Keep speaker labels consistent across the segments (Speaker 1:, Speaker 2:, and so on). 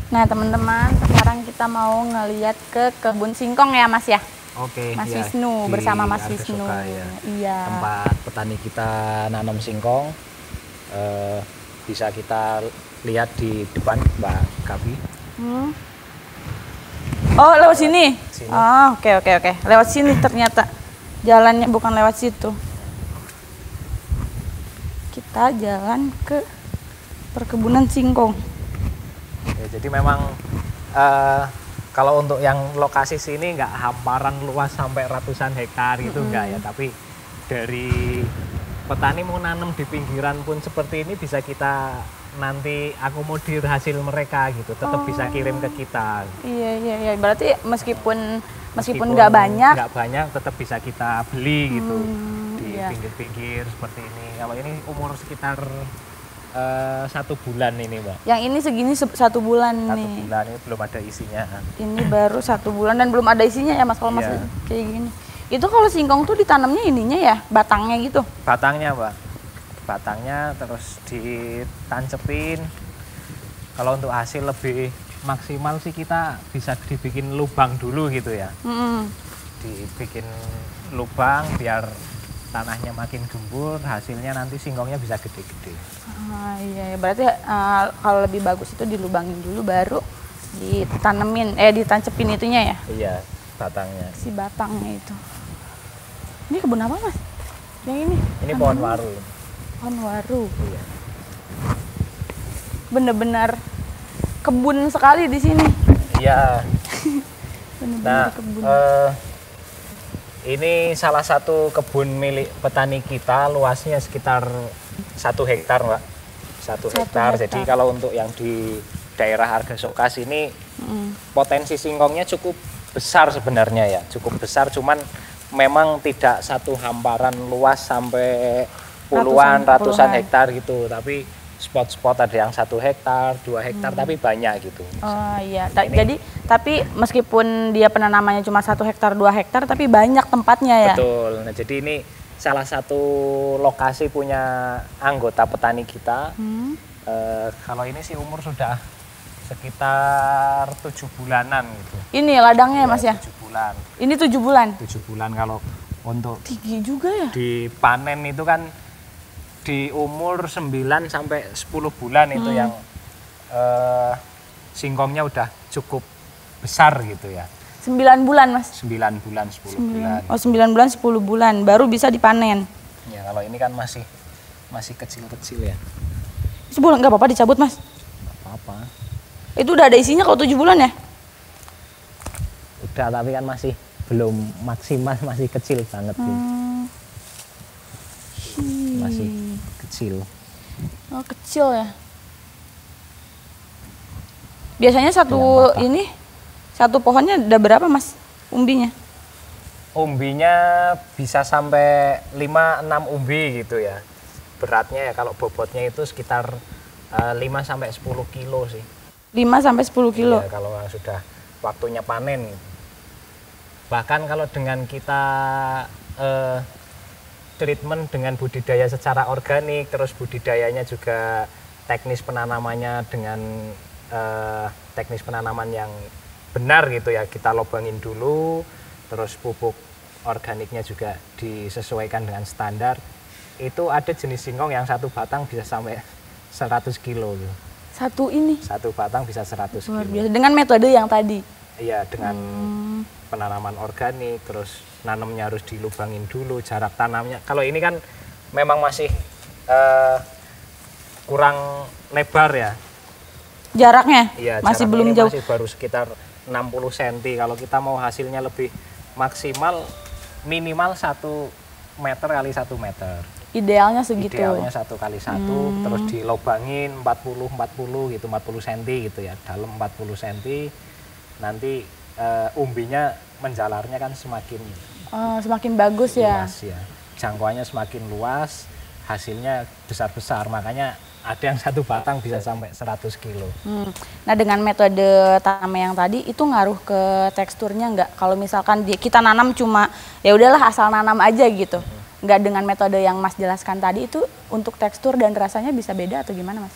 Speaker 1: Nah teman-teman, sekarang kita mau ngeliat ke kebun singkong ya Mas ya.
Speaker 2: Oke,
Speaker 1: Mas
Speaker 2: ya,
Speaker 1: Wisnu bersama Mas Wisnu.
Speaker 2: Argasoka, ya.
Speaker 1: Iya.
Speaker 2: Tempat petani kita nanam singkong. Bisa kita lihat di depan Mbak Gabi.
Speaker 1: Oh lewat sini.
Speaker 2: Sini.
Speaker 1: Oh oke. Lewat sini ternyata jalannya, bukan lewat situ. Kita jalan ke perkebunan singkong.
Speaker 2: Ya, jadi memang kalau untuk yang lokasi sini nggak hamparan luas sampai ratusan hektar gitu enggak ya, tapi dari petani mau nanam di pinggiran pun seperti ini bisa kita nanti akomodir hasil mereka gitu, tetap bisa kirim ke kita.
Speaker 1: Iya. Berarti meskipun nggak banyak
Speaker 2: tetap bisa kita beli gitu di
Speaker 1: iya.
Speaker 2: pinggir-pinggir seperti ini. Kalau ini umur sekitar 1 bulan ini Mbak.
Speaker 1: Yang ini segini 1 bulan nih.
Speaker 2: 1 bulan ini belum ada isinya.
Speaker 1: Ini baru 1 bulan dan belum ada isinya ya Mas, kalau masih kayak gini. Itu kalau singkong tuh ditanamnya ininya ya, batangnya gitu?
Speaker 2: Batangnya Mbak, batangnya terus ditancepin. Kalau untuk hasil lebih maksimal sih kita bisa dibikin lubang dulu gitu ya. Dibikin lubang biar tanahnya makin gembur, hasilnya nanti singkongnya bisa gede-gede.
Speaker 1: Iya, berarti kalau lebih bagus itu dilubangin dulu baru ditancepin itunya ya?
Speaker 2: Iya, batangnya.
Speaker 1: Si batangnya itu. Ini kebun apa Mas? Yang ini?
Speaker 2: Ini pohon waru.
Speaker 1: Pohon waru.
Speaker 2: Iya.
Speaker 1: Bener-bener kebun sekali di sini.
Speaker 2: Iya.
Speaker 1: Bener-bener kebun.
Speaker 2: Ini salah satu kebun milik petani kita, luasnya sekitar 1 hektar Mbak. 1 hektar. Jadi kalau untuk yang di daerah Argasoka sini potensi singkongnya cukup besar sebenarnya ya, cukup besar, cuman memang tidak satu hamparan luas sampai ratusan hektar gitu, tapi spot-spot ada yang 1 hektar, 2 hektar, tapi banyak gitu.
Speaker 1: Oh iya, jadi tapi meskipun dia penanamannya cuma 1 hektar, 2 hektar, tapi banyak tempatnya ya?
Speaker 2: Betul, nah jadi ini salah satu lokasi punya anggota petani kita. Kalau ini sih umur sudah sekitar 7 bulanan gitu.
Speaker 1: Ini ladangnya ya Mas ya?
Speaker 2: 7 bulan.
Speaker 1: Ini 7 bulan?
Speaker 2: 7 bulan kalau untuk
Speaker 1: tinggi juga ya?
Speaker 2: Dipanen itu kan di umur 9 sampai 10 bulan itu yang singkongnya udah cukup besar gitu ya.
Speaker 1: 9 bulan Mas?
Speaker 2: 9 bulan, 10 bulan.
Speaker 1: Oh 9 bulan, 10 bulan, baru bisa dipanen?
Speaker 2: Ya kalau ini kan masih kecil-kecil ya.
Speaker 1: Sebulan nggak apa-apa dicabut Mas?
Speaker 2: Apa-apa.
Speaker 1: Itu udah ada isinya kalau 7 bulan ya?
Speaker 2: Udah, tapi kan masih belum maksimal, masih kecil banget gitu. Masih kecil. Oh
Speaker 1: kecil ya. Biasanya satu pohonnya ada berapa Mas umbinya?
Speaker 2: Umbinya bisa sampai 5-6 umbi gitu ya. Beratnya ya kalau bobotnya itu sekitar 5-10 kilo sih. 5-10 kilo? Iya, kalau sudah waktunya panen. Bahkan kalau dengan kita treatment dengan budidaya secara organik, terus budidayanya juga teknis penanamannya dengan teknis penanaman yang benar gitu ya, kita lobangin dulu, terus pupuk organiknya juga disesuaikan dengan standar. Itu ada jenis singkong yang 1 batang bisa sampai 100 kilo gitu. Satu batang bisa 100 kilo.
Speaker 1: Dengan metode yang tadi?
Speaker 2: Iya, dengan penanaman organik, terus nanamnya harus dilubangin dulu, jarak tanamnya. Kalau ini kan memang masih kurang lebar ya.
Speaker 1: Jaraknya?
Speaker 2: Iya,
Speaker 1: masih belum jauh.
Speaker 2: Masih baru sekitar 60 cm. Kalau kita mau hasilnya lebih maksimal, minimal 1 meter kali 1 meter.
Speaker 1: Idealnya segitu?
Speaker 2: Idealnya 1 kali 1, terus dilobangin 40 gitu, 40 cm gitu ya, dalam 40 cm. Nanti umbinya menjalarnya kan semakin
Speaker 1: bagus
Speaker 2: luas, ya. Jangkauannya semakin luas, hasilnya besar-besar, makanya ada yang 1 batang bisa sampai 100 kilo.
Speaker 1: Nah dengan metode tanam yang tadi itu ngaruh ke teksturnya nggak? Kalau misalkan kita nanam cuma ya udahlah asal nanam aja gitu, nggak dengan metode yang Mas jelaskan tadi, itu untuk tekstur dan rasanya bisa beda atau gimana Mas?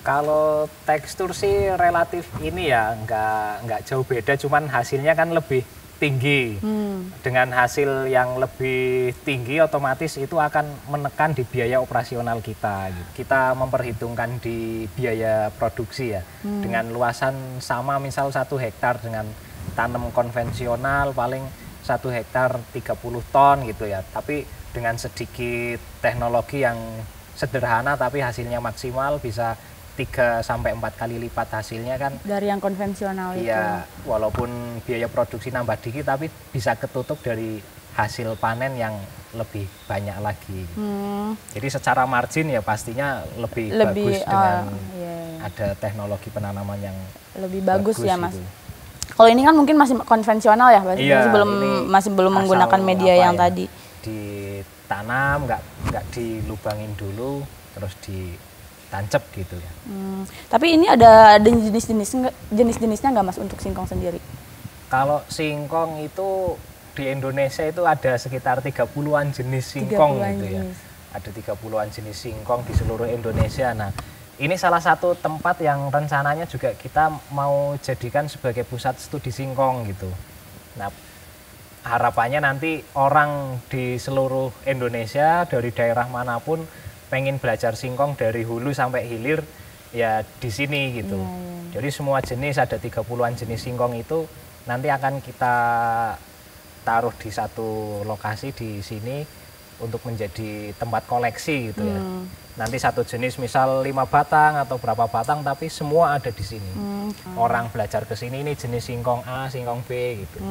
Speaker 2: Kalau tekstur sih relatif ini ya nggak jauh beda, cuman hasilnya kan lebih tinggi. Dengan hasil yang lebih tinggi otomatis itu akan menekan di biaya operasional kita. Gitu. Kita memperhitungkan di biaya produksi ya. Dengan luasan sama misal 1 hektar dengan tanam konvensional paling 1 hektar 30 ton gitu ya. Tapi dengan sedikit teknologi yang sederhana tapi hasilnya maksimal bisa 3 sampai 4 kali lipat hasilnya kan
Speaker 1: dari yang konvensional itu.
Speaker 2: Iya, walaupun biaya produksi nambah dikit tapi bisa ketutup dari hasil panen yang lebih banyak lagi. Jadi secara margin ya pastinya lebih bagus dengan ada teknologi penanaman yang
Speaker 1: lebih bagus ya Mas.
Speaker 2: Gitu.
Speaker 1: Kalau ini kan mungkin masih konvensional ya, masih belum menggunakan media yang tadi.
Speaker 2: Ditanam, nggak dilubangin dulu, terus ditancap gitu ya.
Speaker 1: Tapi ini ada jenis-jenisnya nggak Mas untuk singkong sendiri?
Speaker 2: Kalau singkong itu di Indonesia itu ada sekitar 30-an jenis singkong gitu ya. Ada 30-an jenis singkong di seluruh Indonesia. Nah, ini salah satu tempat yang rencananya juga kita mau jadikan sebagai pusat studi singkong gitu. Nah, harapannya nanti orang di seluruh Indonesia dari daerah manapun pengen belajar singkong dari hulu sampai hilir ya di sini gitu. Jadi semua jenis, ada 30-an jenis singkong itu nanti akan kita taruh di satu lokasi di sini untuk menjadi tempat koleksi gitu ya. Nanti satu jenis misal 5 batang atau berapa batang tapi semua ada di sini. Orang belajar ke sini ini jenis singkong A, singkong B gitu.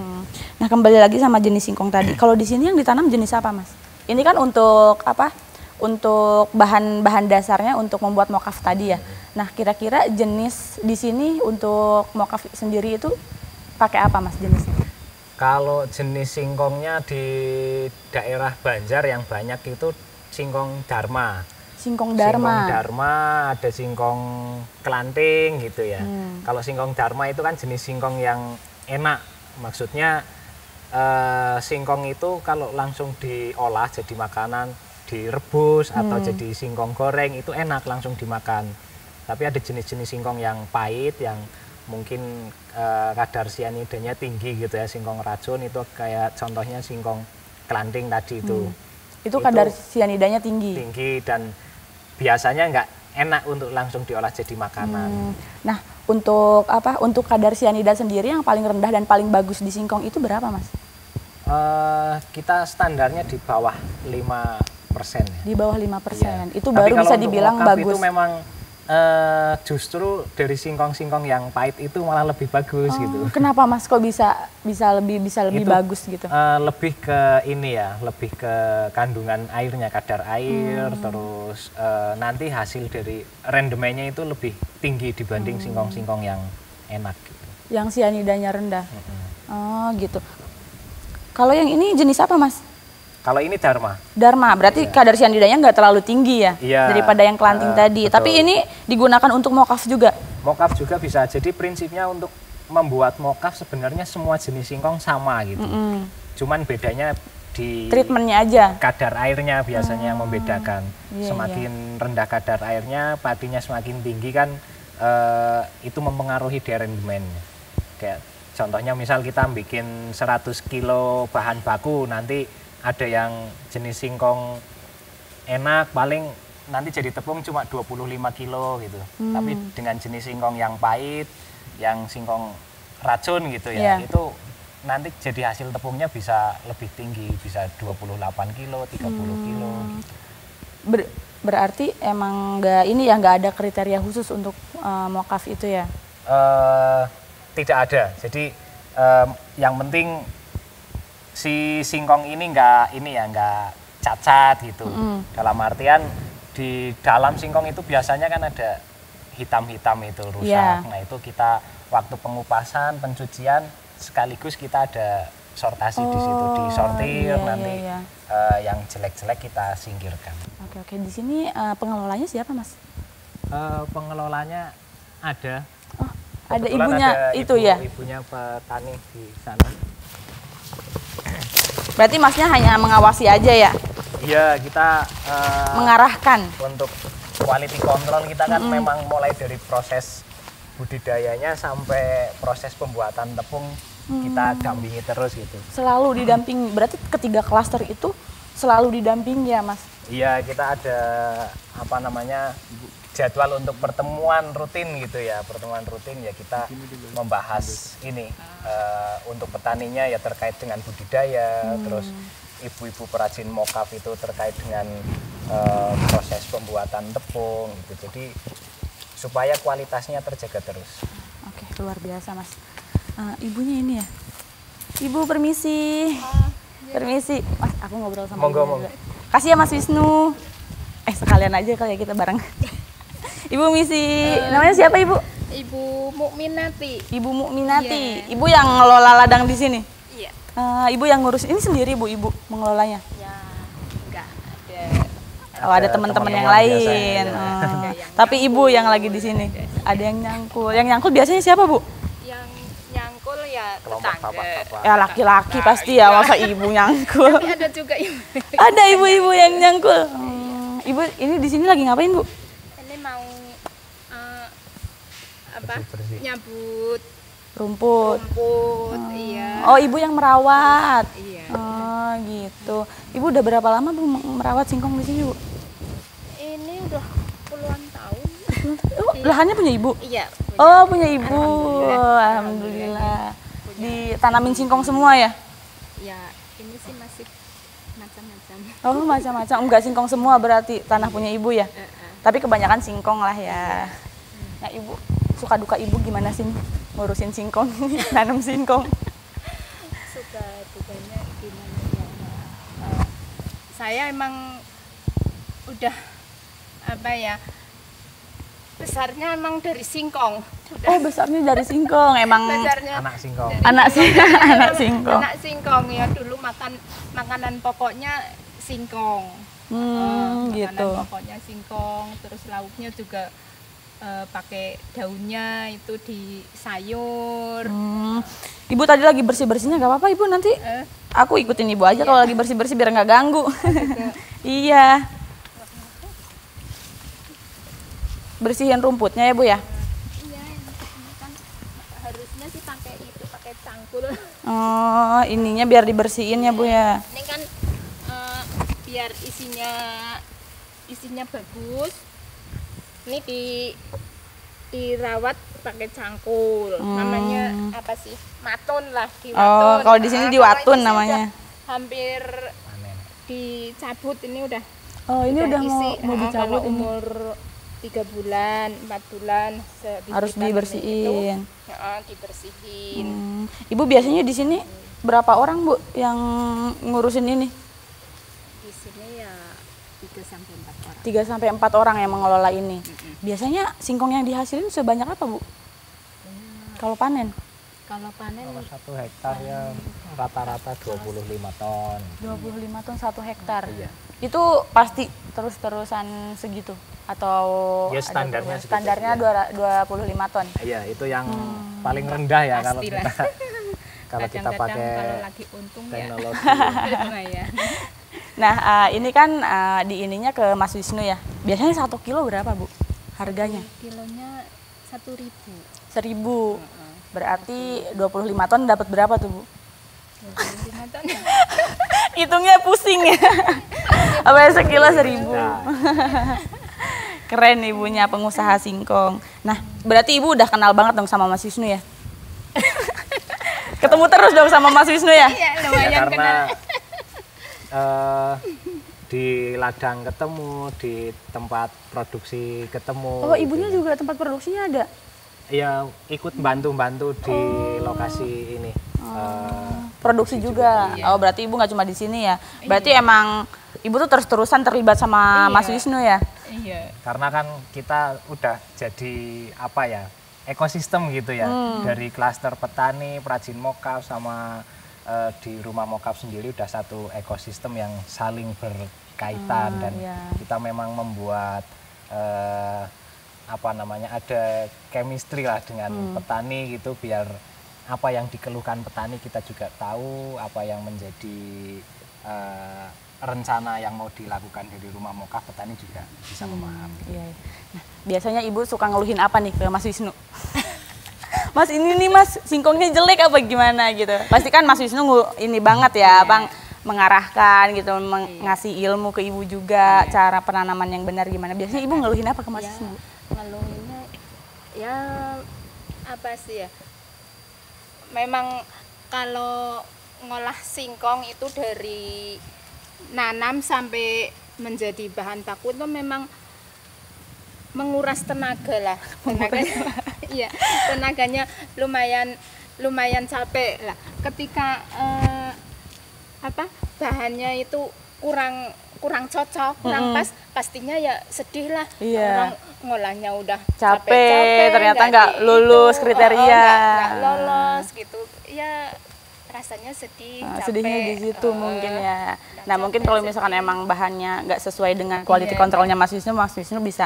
Speaker 1: Nah, kembali lagi sama jenis singkong tadi. Kalau di sini yang ditanam jenis apa, Mas? Ini kan untuk apa? Untuk bahan dasarnya untuk membuat mokaf tadi ya. Nah, kira-kira jenis di sini untuk mokaf sendiri itu pakai apa Mas jenisnya?
Speaker 2: Kalau jenis singkongnya di daerah Banjar yang banyak itu singkong Dharma.
Speaker 1: Singkong Dharma.
Speaker 2: Singkong Dharma, ada singkong Kelanting gitu ya. Kalau singkong Dharma itu kan jenis singkong yang enak. Maksudnya singkong itu kalau langsung diolah jadi makanan, direbus atau jadi singkong goreng itu enak langsung dimakan. Tapi ada jenis-jenis singkong yang pahit yang mungkin kadar sianidanya tinggi gitu ya, singkong racun itu kayak contohnya singkong Kelanting tadi itu.
Speaker 1: Itu kadar sianidanya tinggi.
Speaker 2: Tinggi dan biasanya nggak enak untuk langsung diolah jadi makanan.
Speaker 1: Nah, untuk apa? Untuk kadar sianida sendiri yang paling rendah dan paling bagus di singkong itu berapa, Mas?
Speaker 2: Kita standarnya di bawah 5% ya.
Speaker 1: Di bawah 5%.
Speaker 2: Iya.
Speaker 1: Itu
Speaker 2: Tapi
Speaker 1: baru bisa dibilang bagus.
Speaker 2: Itu memang justru dari singkong-singkong yang pahit itu malah lebih bagus gitu.
Speaker 1: Kenapa Mas kok bisa lebih
Speaker 2: itu,
Speaker 1: bagus gitu?
Speaker 2: Lebih ke ini ya, lebih ke kandungan airnya, kadar air, terus nanti hasil dari rendemennya itu lebih tinggi dibanding singkong-singkong yang enak gitu.
Speaker 1: Yang sianidanya rendah. Oh, gitu. Kalau yang ini jenis apa, Mas?
Speaker 2: Kalau ini Dharma.
Speaker 1: Dharma, berarti kadar sianidanya nggak terlalu tinggi ya, daripada yang Kelanting tadi.
Speaker 2: Betul.
Speaker 1: Tapi ini digunakan untuk mokaf juga?
Speaker 2: Mokaf juga bisa. Jadi prinsipnya untuk membuat mokaf sebenarnya semua jenis singkong sama gitu. Cuman bedanya di
Speaker 1: treatmentnya aja.
Speaker 2: Kadar airnya biasanya yang membedakan. Semakin rendah kadar airnya, padinya semakin tinggi kan itu mempengaruhi di rendemennya. Kayak contohnya misal kita bikin 100 kilo bahan baku, nanti ada yang jenis singkong enak paling nanti jadi tepung cuma 25 kilo gitu. Tapi dengan jenis singkong yang pahit, yang singkong racun gitu ya, itu nanti jadi hasil tepungnya bisa lebih tinggi, bisa 28 kilo, 30 kilo gitu.
Speaker 1: Berarti emang nggak ada kriteria khusus untuk mokaf itu ya?
Speaker 2: Tidak ada. Jadi yang penting si singkong ini nggak cacat gitu. Dalam artian di dalam singkong itu biasanya kan ada hitam-hitam itu rusak. Nah itu kita waktu pengupasan, pencucian sekaligus kita ada sortasi di situ, disortir nanti yang jelek-jelek kita singkirkan.
Speaker 1: Oke. Di sini pengelolanya siapa Mas?
Speaker 2: Pengelolanya ada.
Speaker 1: Oh, ada ibunya ada itu ya?
Speaker 2: Ibunya petani di sana.
Speaker 1: Berarti Masnya hanya mengawasi aja ya?
Speaker 2: Iya, kita
Speaker 1: mengarahkan.
Speaker 2: Untuk quality control kita kan memang mulai dari proses budidayanya sampai proses pembuatan tepung kita dampingi terus gitu.
Speaker 1: Selalu didampingi, berarti ketiga klaster itu selalu didampingi ya Mas?
Speaker 2: Iya, kita ada apa namanya jadwal untuk pertemuan rutin gitu ya, pertemuan rutin ya kita membahas ini untuk petaninya ya terkait dengan budidaya, terus ibu-ibu perajin mokaf itu terkait dengan proses pembuatan tepung gitu. Jadi supaya kualitasnya terjaga terus.
Speaker 1: Oke, luar biasa Mas. Ibunya ini ya. Ibu permisi. Permisi. Mas, aku ngobrol sama
Speaker 2: Monggo,
Speaker 1: ibunya
Speaker 2: monggo.
Speaker 1: juga. Kasih ya Mas Wisnu. Sekalian aja kali ya kita bareng. Ibu misi. Namanya siapa Ibu?
Speaker 3: Ibu Mukminati.
Speaker 1: Ibu Mukminati.
Speaker 3: Iya.
Speaker 1: Ibu yang ngelola ladang di sini.
Speaker 3: Iya.
Speaker 1: Ibu yang ngurus ini sendiri Ibu mengelolanya.
Speaker 3: Ya, enggak ada.
Speaker 1: Oh, ada teman-teman yang lain.
Speaker 2: biasanya,
Speaker 3: ya.
Speaker 1: Tapi Ibu yang lagi di sini. Ada yang nyangkul. Yang nyangkul biasanya siapa Bu?
Speaker 3: Yang nyangkul ya
Speaker 2: Kelompok
Speaker 3: tetangga.
Speaker 2: bapak-bapak.
Speaker 1: Ya laki-laki pasti ya, masa ibu nyangkul.
Speaker 3: Tapi ada juga ibu.
Speaker 1: Ada ibu-ibu yang nyangkul. Ibu ini di sini lagi ngapain Bu?
Speaker 3: Ini mau apa?
Speaker 2: Bersih-bersih.
Speaker 3: Nyabut
Speaker 1: Rumput.
Speaker 3: rumput, iya.
Speaker 1: Oh, ibu yang merawat.
Speaker 3: Iya.
Speaker 1: Oh, gitu. Ibu udah berapa lama Bu merawat singkong di sini Bu?
Speaker 3: Ini udah puluhan tahun.
Speaker 1: Oh, lahannya punya ibu?
Speaker 3: Iya.
Speaker 1: Oh, punya ibu.
Speaker 3: Alhamdulillah.
Speaker 1: Alhamdulillah. Ditanamin singkong semua ya?
Speaker 3: Ya, ini sih masih macam-macam.
Speaker 1: Oh, macam-macam. Enggak singkong semua berarti tanah punya ibu ya? Tapi kebanyakan singkong lah ya. Nah, ibu suka duka ibu gimana sih ngurusin singkong ini, nanam singkong?
Speaker 3: Suka dukanya gimana ya? Saya emang udah apa ya? Besarnya emang dari singkong.
Speaker 1: Oh, besarnya dari singkong. Emang
Speaker 3: Besarnya
Speaker 2: Anak singkong.
Speaker 1: anak singkong.
Speaker 3: Anak singkong ya, dulu makanan pokoknya singkong.
Speaker 1: Gitu.
Speaker 3: Makanan pokoknya singkong, terus lauknya juga pakai daunnya itu di sayur.
Speaker 1: Ibu tadi lagi bersih-bersihnya gak apa-apa Ibu, nanti aku ikutin Ibu aja kalau lagi bersih-bersih biar nggak ganggu. Iya. Bersihin rumputnya ya Bu ya?
Speaker 3: Iya, ini kan harusnya sih pakai itu, pakai cangkul.
Speaker 1: Oh, ininya biar dibersihin ya Bu ya?
Speaker 3: Ini kan biar isinya bagus. Ini dirawat pakai cangkul. Namanya apa sih? Matun lah, diwatun.
Speaker 1: Oh, kalau di sini
Speaker 3: Kalau
Speaker 1: diwatun
Speaker 3: ini sih
Speaker 1: namanya.
Speaker 3: udah hampir
Speaker 2: Panen.
Speaker 3: dicabut, ini udah.
Speaker 1: Oh, ini udah
Speaker 3: isi.
Speaker 1: mau
Speaker 3: Kalau
Speaker 1: dicabut ini.
Speaker 3: umur 3 bulan, 4 bulan
Speaker 1: Harus dibersihin.
Speaker 3: Dibersihin.
Speaker 1: Ibu biasanya di sini berapa orang Bu yang ngurusin ini?
Speaker 3: Di sini ya 3 sampai 4 orang.
Speaker 1: 3 sampai 4 orang yang mengelola ini. Biasanya singkong yang dihasilin sebanyak apa Bu? Kalau panen?
Speaker 3: Kalau panen
Speaker 2: Kalau 1 hektar ya rata-rata 25 ton.
Speaker 1: 25 ton 1 hektar.
Speaker 2: Iya.
Speaker 1: Itu pasti terus-terusan segitu atau
Speaker 2: Ya,
Speaker 1: ada
Speaker 2: standarnya
Speaker 1: perubahan?
Speaker 2: segitu,
Speaker 1: Standarnya
Speaker 2: ya.
Speaker 1: 25 ton.
Speaker 2: Iya, itu yang paling rendah ya kalau
Speaker 3: Pastilah.
Speaker 2: kita kalau kita
Speaker 3: kadang-kadang
Speaker 2: pakai
Speaker 3: kalau lagi untung
Speaker 2: teknologi.
Speaker 3: ya lumayan.
Speaker 1: Nah, ini kan di ininya ke Mas Wisnu ya. Biasanya 1 kilo berapa Bu harganya?
Speaker 3: Kilonya 1.000.
Speaker 1: 1.000. Berarti 25 ton dapat berapa tuh Bu?
Speaker 3: 25 ton.
Speaker 1: Hitungnya pusing ya. Apa ya, sekilo 1.000. Keren ibunya pengusaha singkong. Nah, berarti ibu udah kenal banget dong sama Mas Wisnu ya? Ketemu terus dong sama Mas Wisnu ya?
Speaker 3: Iya,
Speaker 2: Ya,
Speaker 3: lumayan
Speaker 2: karena
Speaker 3: kenal.
Speaker 2: di ladang ketemu, di tempat produksi ketemu.
Speaker 1: Oh, ibunya juga tempat produksinya ada?
Speaker 2: Ya, ikut bantu-bantu di lokasi ini.
Speaker 1: Produksi juga.
Speaker 3: Iya.
Speaker 1: Oh, berarti ibu nggak cuma di sini ya? Berarti emang ibu tuh terus-terusan terlibat sama
Speaker 3: Iya.
Speaker 1: Mas Wisnu ya?
Speaker 3: Iya.
Speaker 2: Karena kan kita udah jadi apa ya, ekosistem gitu ya. Dari klaster petani, perajin mokaf sama di rumah mokaf sendiri udah satu ekosistem yang saling berkaitan dan
Speaker 1: iya.
Speaker 2: kita memang membuat apa namanya, ada chemistry lah dengan petani gitu, biar apa yang dikeluhkan petani kita juga tahu, apa yang menjadi rencana yang mau dilakukan dari rumah mokaf, petani juga bisa memahami.
Speaker 1: Iya. Nah, biasanya Ibu suka ngeluhin apa nih ke Mas Wisnu? Mas ini nih Mas, singkongnya jelek apa gimana gitu. Pasti kan Mas Wisnu ini banget ya, Bang, mengarahkan gitu, ngasih ilmu ke Ibu juga, cara penanaman yang benar gimana. Biasanya Ibu ngeluhin apa ke Mas Wisnu?
Speaker 3: Ngeluhinnya ya apa sih ya? Memang kalau ngolah singkong itu dari nanam sampai menjadi bahan baku itu memang menguras tenaga lah, iya, tenaganya lumayan capek lah. Ketika bahannya itu kurang cocok, kurang pas, pastinya ya sedih lah. Orang ngolahnya udah capek
Speaker 1: ternyata nggak lulus kriteria,
Speaker 3: nggak lolos gitu, ya rasanya sedih.
Speaker 1: Sedihnya di situ mungkin ya. Nah mungkin kalau misalkan emang bahannya nggak sesuai dengan quality controlnya Mas Wisnu bisa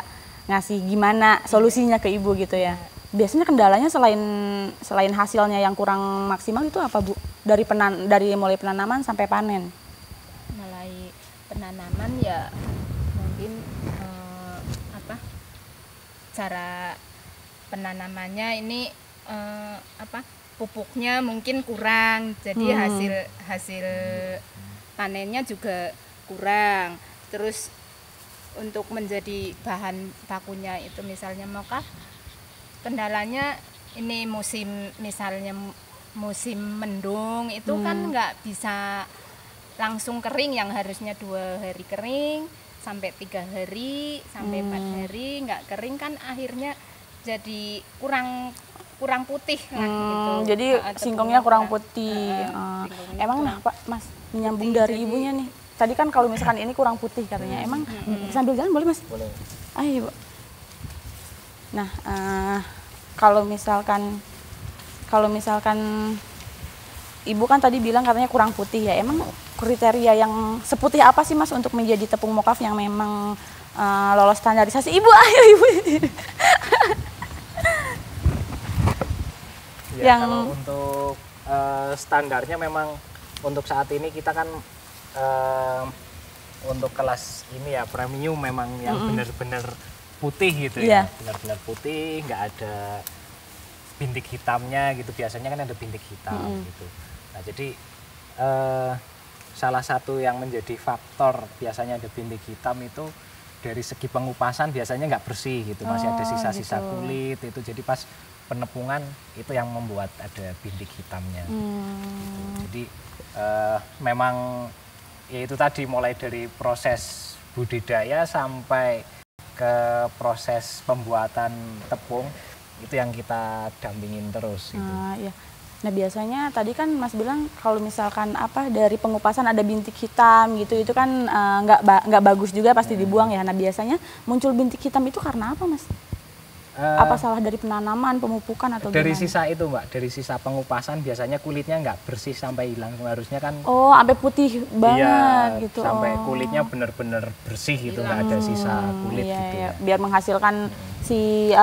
Speaker 1: ngasih gimana solusinya ke Ibu gitu ya. Biasanya kendalanya selain hasilnya yang kurang maksimal itu apa Bu? Dari mulai penanaman sampai panen?
Speaker 3: Mulai penanaman ya mungkin cara penanamannya ini pupuknya mungkin kurang, jadi hasil panennya juga kurang. Terus untuk menjadi bahan bakunya itu misalnya mokaf, kendalanya ini misalnya musim mendung itu kan nggak bisa langsung kering, yang harusnya 2 hari kering sampai 3 hari sampai 4 hari nggak kering, kan akhirnya jadi kurang putih lah gitu.
Speaker 1: Jadi singkongnya kurang putih. Emang kenapa Mas menyambung dari jadi, Ibunya nih? Tadi kan kalau misalkan ini kurang putih katanya, emang sambil jalan boleh Mas? Boleh. Ayo Bu. Nah, kalau misalkan Ibu kan tadi bilang katanya kurang putih ya, emang kriteria yang seputih apa sih Mas untuk menjadi tepung mokaf yang memang lolos standarisasi? Ibu, ayo Ibu.
Speaker 2: Ya, kalau untuk standarnya memang untuk saat ini kita kan untuk kelas ini ya premium memang yang benar-benar putih gitu ya, benar-benar putih, nggak ada bintik hitamnya gitu. Biasanya kan ada bintik hitam gitu. Nah jadi salah satu yang menjadi faktor biasanya ada bintik hitam itu dari segi pengupasan biasanya nggak bersih gitu, masih ada sisa-sisa kulit itu. Jadi pas penepungan itu yang membuat ada bintik hitamnya. Gitu. Jadi memang ya itu tadi mulai dari proses budidaya sampai ke proses pembuatan tepung itu yang kita dampingin terus. Gitu.
Speaker 1: Iya. Nah biasanya tadi kan Mas bilang kalau misalkan dari pengupasan ada bintik hitam gitu, itu kan nggak bagus juga, pasti dibuang ya. Nah biasanya muncul bintik hitam itu karena apa Mas? Apa salah dari penanaman, pemupukan atau
Speaker 2: dari
Speaker 1: gimana?
Speaker 2: sisa itu Mbak, dari sisa pengupasan biasanya kulitnya nggak bersih sampai hilang, harusnya kan
Speaker 1: sampai putih banget gitu.
Speaker 2: Sampai kulitnya benar-benar bersih gitu, nggak ada sisa kulit gitu.
Speaker 1: Iya. Biar menghasilkan si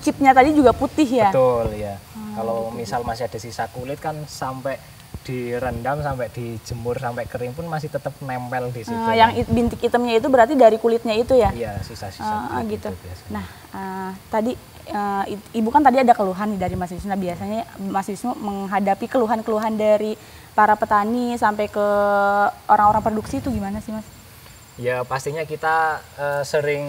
Speaker 1: chipnya tadi juga putih ya.
Speaker 2: Betul ya. Kalau misal masih ada sisa kulit kan sampai direndam, sampai dijemur, sampai kering pun masih tetap nempel di situ.
Speaker 1: Yang bintik hitamnya itu berarti dari kulitnya itu ya?
Speaker 2: Iya, sisa-sisa kulit
Speaker 1: gitu.
Speaker 2: Itu
Speaker 1: nah, tadi Ibu kan tadi ada keluhan nih dari Mas Wisnu. Nah, biasanya Mas Wisnu menghadapi keluhan-keluhan dari para petani sampai ke orang-orang produksi itu gimana sih Mas?
Speaker 2: Ya pastinya kita sering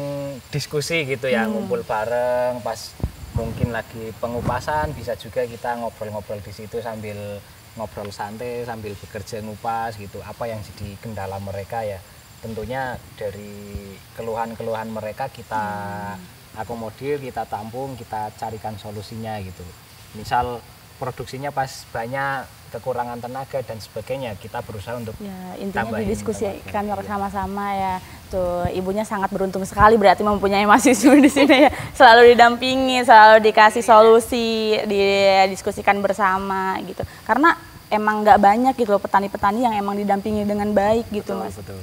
Speaker 2: diskusi gitu ya, ngumpul bareng pas mungkin lagi pengupasan, bisa juga kita ngobrol-ngobrol di situ sambil ngobrol santai, sambil bekerja ngupas gitu. Apa yang jadi kendala mereka ya, tentunya dari keluhan-keluhan mereka kita akomodir, kita tampung, kita carikan solusinya gitu. Misal produksinya pas banyak kekurangan tenaga dan sebagainya, kita berusaha untuk
Speaker 1: intinya didiskusikan bersama-sama ya. Tuh, Ibunya sangat beruntung sekali berarti mempunyai Mas Wisnu di sini ya. Selalu didampingi, selalu dikasih solusi, didiskusikan bersama gitu. Karena emang nggak banyak gitu loh petani-petani yang emang didampingi dengan baik gitu Mas.
Speaker 2: Betul.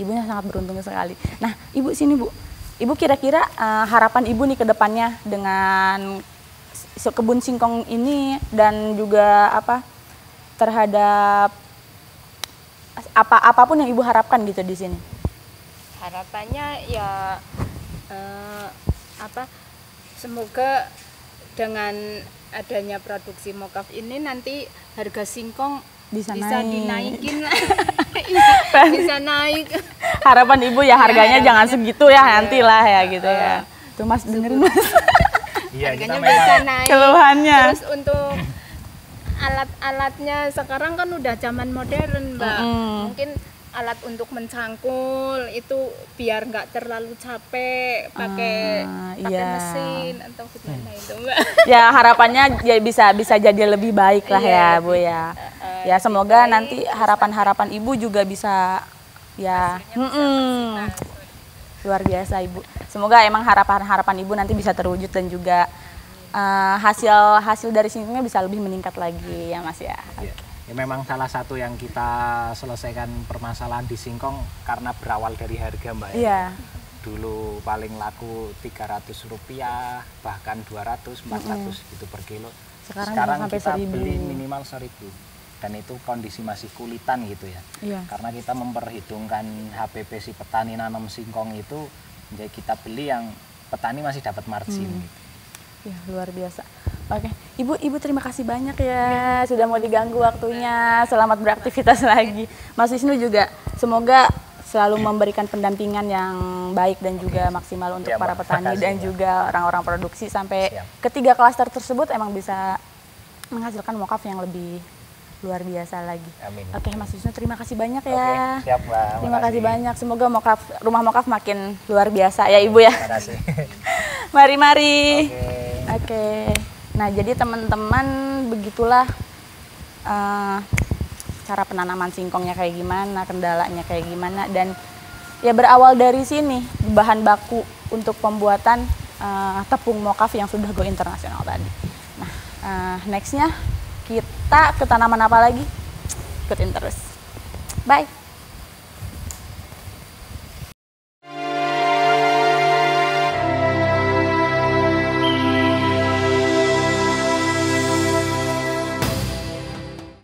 Speaker 1: Ibunya sangat beruntung sekali. Nah, Ibu sini Bu. Ibu kira-kira harapan Ibu nih ke depannya dengan kebun singkong ini dan juga terhadap apapun yang Ibu harapkan gitu di sini.
Speaker 3: Harapannya ya semoga dengan adanya produksi mokaf ini nanti harga singkong bisa dinaikin lah. Bisa naik.
Speaker 1: Harapan Ibu ya harganya jangan segitu ya, nantilah ya gitu ya. Tuh Mas dengerin Mas.
Speaker 2: Iya,
Speaker 3: harganya bisa naik.
Speaker 1: Keluhannya.
Speaker 3: Terus untuk alat-alatnya sekarang kan udah zaman modern, Mbak. Mungkin alat untuk mencangkul itu biar nggak terlalu capek pakai mesin atau gimana itu, Mbak.
Speaker 1: Ya harapannya ya bisa jadi lebih baik lah ya Bu ya. Ya semoga nanti harapan-harapan Ibu juga bisa ya luar biasa Ibu. Semoga emang harapan-harapan Ibu nanti bisa terwujud dan juga hasil dari singkongnya bisa lebih meningkat lagi ya Mas ya.
Speaker 2: Ya memang salah satu yang kita selesaikan permasalahan di singkong karena berawal dari harga Mbak.
Speaker 1: Iya.
Speaker 2: Dulu paling laku Rp300, bahkan 200, 400 gitu per kilo. Sekarang
Speaker 1: sampai
Speaker 2: kita
Speaker 1: 1.000.
Speaker 2: beli minimal 1.000. Dan itu kondisi masih kulitan gitu ya.
Speaker 1: Iya.
Speaker 2: Karena kita memperhitungkan HPP si petani nanam singkong itu, jadi kita beli yang petani masih dapat margin gitu.
Speaker 1: Ya luar biasa. Oke, Ibu terima kasih banyak ya sudah mau diganggu waktunya. Selamat beraktivitas lagi. Mas Wisnu juga semoga selalu memberikan pendampingan yang baik dan juga maksimal untuk para petani dan juga orang-orang produksi sampai ketiga klaster tersebut emang bisa menghasilkan mokaf yang lebih luar biasa lagi.
Speaker 2: Amin.
Speaker 1: Oke, Mas Wisnu terima kasih banyak ya.
Speaker 2: Siap, Mbak.
Speaker 1: Terima kasih banyak. Semoga rumah mokaf makin luar biasa ya Ibu ya.
Speaker 2: Terima kasih.
Speaker 1: Mari. Oke. Nah, jadi teman-teman begitulah cara penanaman singkongnya kayak gimana, kendalanya kayak gimana, dan ya berawal dari sini bahan baku untuk pembuatan tepung mokaf yang sudah go internasional tadi. Nah, nextnya kita ke tanaman apa lagi? Ikutin terus. Bye.